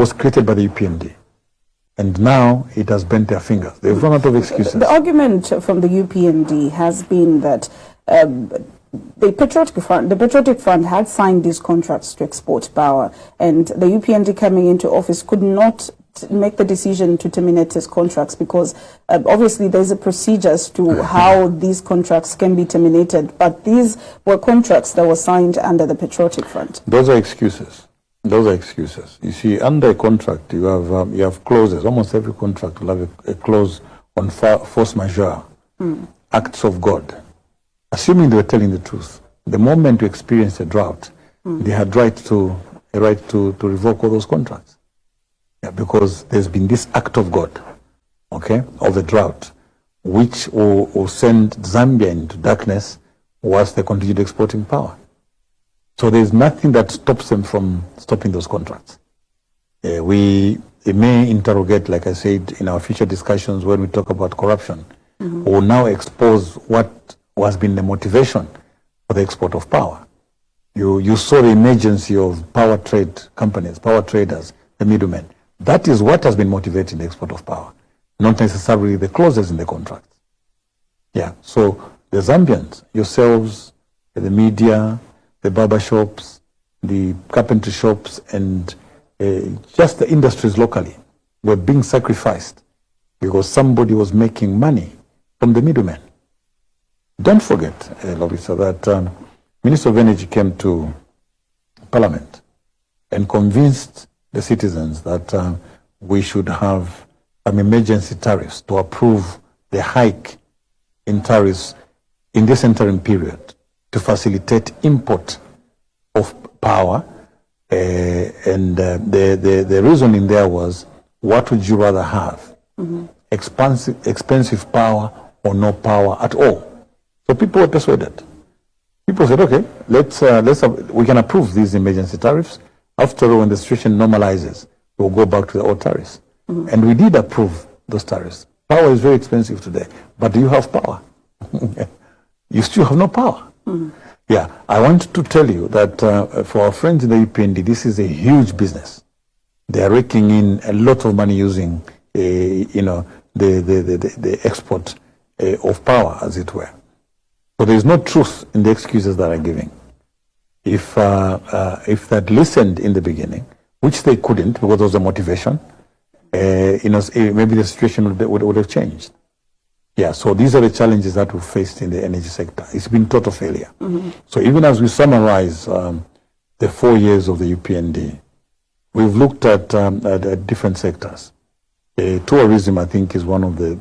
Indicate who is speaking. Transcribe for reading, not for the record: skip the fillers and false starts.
Speaker 1: was created by the UPND. And now it has bent their fingers. They've run out of excuses.
Speaker 2: The argument from the UPND has been that the Patriotic Front had signed these contracts to export power, and the UPND coming into office could not make the decision to terminate these contracts because obviously there's a procedure as to how these contracts can be terminated, but these were contracts that were signed under the Patriotic Front.
Speaker 1: Those are excuses. Those are excuses. You see, under a contract, you have clauses. Almost every contract will have a clause on force majeure, acts of God. Assuming they were telling the truth, the moment you experience a drought, they had a right to revoke all those contracts. Yeah, because there's been this act of God, okay, of the drought, which will send Zambia into darkness whilst they continue exporting power. So there's nothing that stops them from stopping those contracts. We may interrogate, like I said, in our future discussions when we talk about corruption, or now expose what has been the motivation for the export of power. You saw the emergency of power trade companies, power traders, the middlemen. That is what has been motivating the export of power, not necessarily the clauses in the contracts. Yeah, so the Zambians, yourselves, the media, the barber shops, the carpentry shops, and just the industries locally were being sacrificed because somebody was making money from the middlemen. Don't forget, Lobisa, that Minister of Energy came to Parliament and convinced the citizens that we should have emergency tariffs to approve the hike in tariffs in this interim period to facilitate import of power. And the reasoning there was, what would you rather have? Expensive power or no power at all? So people were persuaded. People said, okay, we can approve these emergency tariffs. After all, when the situation normalizes, we'll go back to the old tariffs. And we did approve those tariffs. Power is very expensive today, but do you have power? You still have no power. Yeah, I want to tell you that for our friends in the UPND, this is a huge business. They are raking in a lot of money using, the export of power, as it were. So there is no truth in the excuses that are giving. If they'd listened in the beginning, which they couldn't because there was a motivation, maybe the situation would have changed. Yeah, so these are the challenges that we faced in the energy sector. It's been total failure. So even as we summarize the 4 years of the UPND, we've looked at different sectors. Tourism, I think, is one of the